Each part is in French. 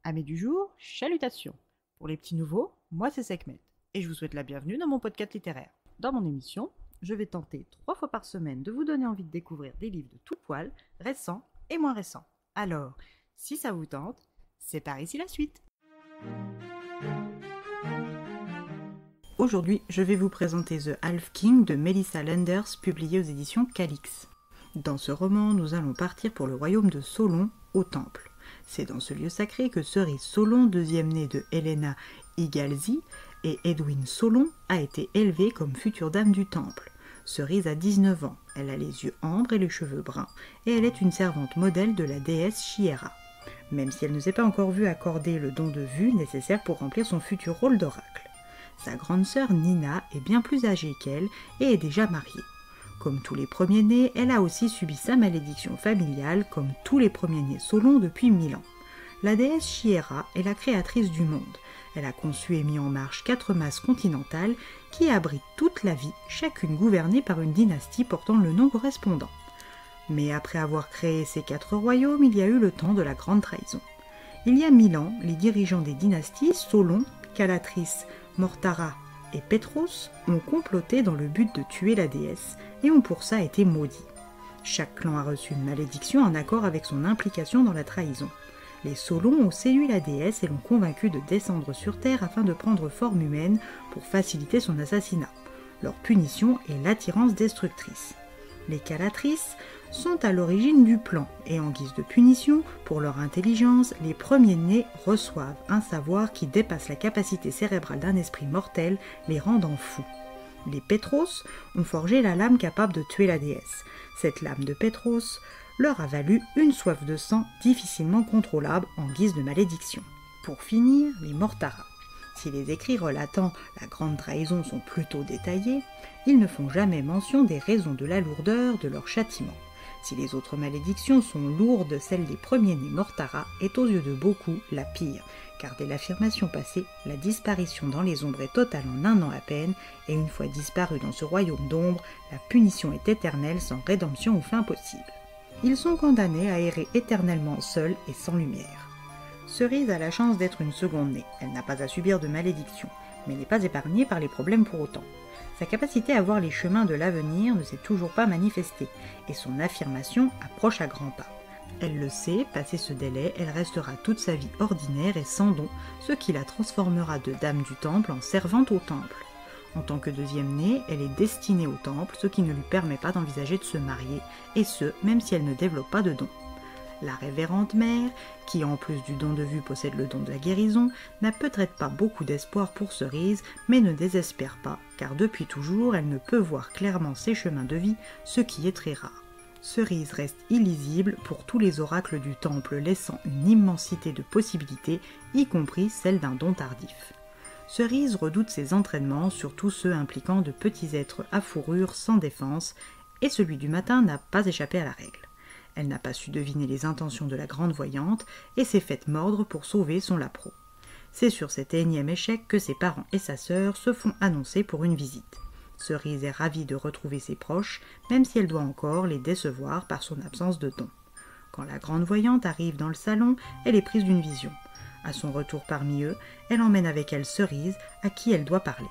Amis du jour, chalutations. Pour les petits nouveaux, moi c'est Sekhmet et je vous souhaite la bienvenue dans mon podcast littéraire. Dans mon émission, je vais tenter 3 fois par semaine de vous donner envie de découvrir des livres de tout poil, récents et moins récents. Alors, si ça vous tente, c'est par ici la suite. Aujourd'hui, je vais vous présenter The Half King de Melissa Lenders, publié aux éditions Calix. Dans ce roman, nous allons partir pour le royaume de Solon, au Temple. C'est dans ce lieu sacré que Cerise Solon, deuxième-née de Helena Igalzi, et Edwin Solon, a été élevée comme future dame du Temple. Cerise a 19 ans, elle a les yeux ambres et les cheveux bruns, et elle est une servante modèle de la déesse Shiera, même si elle ne s'est pas encore vue accorder le don de vue nécessaire pour remplir son futur rôle d'oracle. Sa grande sœur Nina est bien plus âgée qu'elle et est déjà mariée. Comme tous les premiers-nés, elle a aussi subi sa malédiction familiale, comme tous les premiers-nés Solon depuis 1000 ans. La déesse Shiera est la créatrice du monde. Elle a conçu et mis en marche 4 masses continentales qui abritent toute la vie, chacune gouvernée par une dynastie portant le nom correspondant. Mais après avoir créé ces 4 royaumes, il y a eu le temps de la grande trahison. Il y a 1000 ans, les dirigeants des dynasties Solon, Calatrice, Mortara et Pétros ont comploté dans le but de tuer la déesse et ont pour ça été maudits. Chaque clan a reçu une malédiction en accord avec son implication dans la trahison. Les Solons ont séduit la déesse et l'ont convaincue de descendre sur terre afin de prendre forme humaine pour faciliter son assassinat. Leur punition est l'attirance destructrice. Les Calatrices sont à l'origine du plan et en guise de punition, pour leur intelligence, les premiers-nés reçoivent un savoir qui dépasse la capacité cérébrale d'un esprit mortel, les rendant fous. Les Pétros ont forgé la lame capable de tuer la déesse. Cette lame de Pétros leur a valu une soif de sang difficilement contrôlable en guise de malédiction. Pour finir, les Mortara. Si les écrits relatant la grande trahison sont plutôt détaillés, ils ne font jamais mention des raisons de la lourdeur de leur châtiment. Si les autres malédictions sont lourdes, celle des premiers-nés Mortara est aux yeux de beaucoup la pire, car dès l'affirmation passée, la disparition dans les ombres est totale en 1 an à peine, et une fois disparue dans ce royaume d'ombre, la punition est éternelle sans rédemption ou fin possible. Ils sont condamnés à errer éternellement seuls et sans lumière. Cerise a la chance d'être une seconde-née, elle n'a pas à subir de malédiction, mais n'est pas épargnée par les problèmes pour autant. Sa capacité à voir les chemins de l'avenir ne s'est toujours pas manifestée, et son affirmation approche à grands pas. Elle le sait, passé ce délai, elle restera toute sa vie ordinaire et sans don, ce qui la transformera de dame du temple en servante au temple. En tant que deuxième-née, elle est destinée au temple, ce qui ne lui permet pas d'envisager de se marier, et ce, même si elle ne développe pas de don. La révérende mère, qui en plus du don de vue possède le don de la guérison, n'a peut-être pas beaucoup d'espoir pour Cerise, mais ne désespère pas, car depuis toujours elle ne peut voir clairement ses chemins de vie, ce qui est très rare. Cerise reste illisible pour tous les oracles du temple, laissant une immensité de possibilités, y compris celle d'un don tardif. Cerise redoute ses entraînements, surtout ceux impliquant de petits êtres à fourrure sans défense, et celui du matin n'a pas échappé à la règle. Elle n'a pas su deviner les intentions de la grande voyante et s'est faite mordre pour sauver son lapro. C'est sur cet énième échec que ses parents et sa sœur se font annoncer pour une visite. Cerise est ravie de retrouver ses proches, même si elle doit encore les décevoir par son absence de don. Quand la grande voyante arrive dans le salon, elle est prise d'une vision. À son retour parmi eux, elle emmène avec elle Cerise, à qui elle doit parler.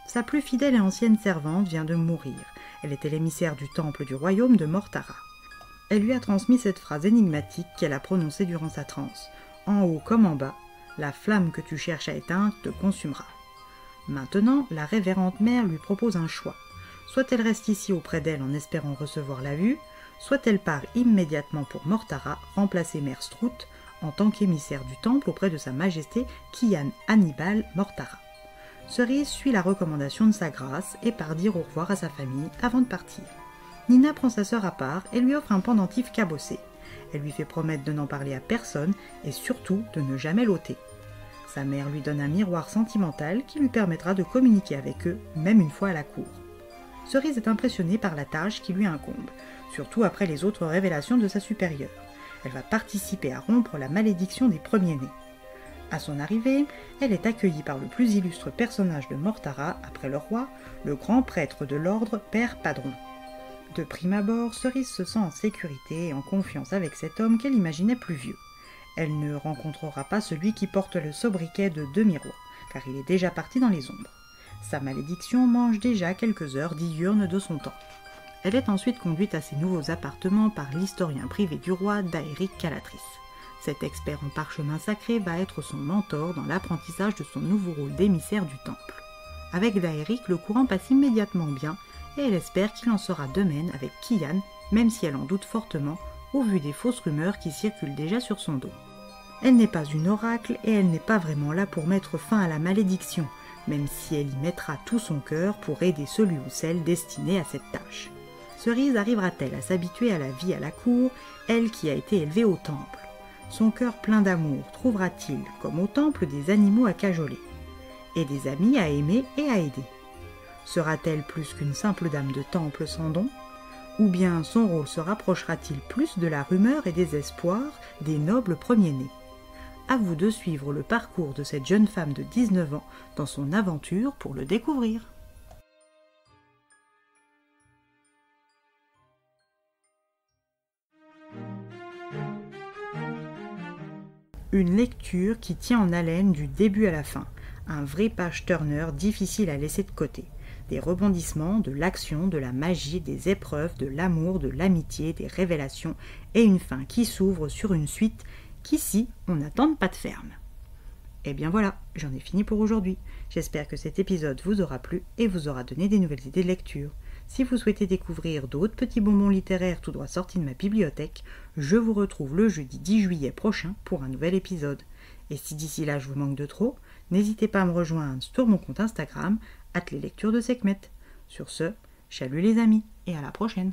Sa plus fidèle et ancienne servante vient de mourir. Elle était l'émissaire du temple du royaume de Mortara. Elle lui a transmis cette phrase énigmatique qu'elle a prononcée durant sa transe. « En haut comme en bas, la flamme que tu cherches à éteindre te consumera. » Maintenant, la révérende mère lui propose un choix. Soit elle reste ici auprès d'elle en espérant recevoir la vue, soit elle part immédiatement pour Mortara, remplacer Mère Strout en tant qu'émissaire du temple auprès de sa majesté Kian Hannibal Mortara. Cerise suit la recommandation de sa grâce et part dire au revoir à sa famille avant de partir. Nina prend sa sœur à part et lui offre un pendentif cabossé. Elle lui fait promettre de n'en parler à personne et surtout de ne jamais l'ôter. Sa mère lui donne un miroir sentimental qui lui permettra de communiquer avec eux, même une fois à la cour. Cerise est impressionnée par la tâche qui lui incombe, surtout après les autres révélations de sa supérieure. Elle va participer à rompre la malédiction des premiers-nés. À son arrivée, elle est accueillie par le plus illustre personnage de Mortara après le roi, le grand prêtre de l'ordre Père Padron. De prime abord, Cerise se sent en sécurité et en confiance avec cet homme qu'elle imaginait plus vieux. Elle ne rencontrera pas celui qui porte le sobriquet de demi-roi, car il est déjà parti dans les ombres. Sa malédiction mange déjà quelques heures diurnes de son temps. Elle est ensuite conduite à ses nouveaux appartements par l'historien privé du roi, Daeric Calatrys. Cet expert en parchemin sacré va être son mentor dans l'apprentissage de son nouveau rôle d'émissaire du temple. Avec Daeric, le courant passe immédiatement bien, et elle espère qu'il en sera de même avec Kian, même si elle en doute fortement, au vu des fausses rumeurs qui circulent déjà sur son dos. Elle n'est pas une oracle et elle n'est pas vraiment là pour mettre fin à la malédiction, même si elle y mettra tout son cœur pour aider celui ou celle destiné à cette tâche. Cerise arrivera-t-elle à s'habituer à la vie à la cour, elle qui a été élevée au temple? Son cœur plein d'amour trouvera-t-il, comme au temple, des animaux à cajoler, et des amis à aimer et à aider? Sera-t-elle plus qu'une simple dame de temple sans don? Ou bien son rôle se rapprochera-t-il plus de la rumeur et des espoirs des nobles premiers-nés? À vous de suivre le parcours de cette jeune femme de 19 ans dans son aventure pour le découvrir. Une lecture qui tient en haleine du début à la fin, un vrai page-turner difficile à laisser de côté. Des rebondissements, de l'action, de la magie, des épreuves, de l'amour, de l'amitié, des révélations et une fin qui s'ouvre sur une suite qu'ici on n'attende pas de ferme. Et bien voilà, j'en ai fini pour aujourd'hui. J'espère que cet épisode vous aura plu et vous aura donné des nouvelles idées de lecture. Si vous souhaitez découvrir d'autres petits bonbons littéraires tout droit sortis de ma bibliothèque, je vous retrouve le jeudi 10 juillet prochain pour un nouvel épisode. Et si d'ici là je vous manque de trop, n'hésitez pas à me rejoindre sur mon compte Instagram, @leslecturesdesekhmet. Sur ce, chalut les amis et à la prochaine.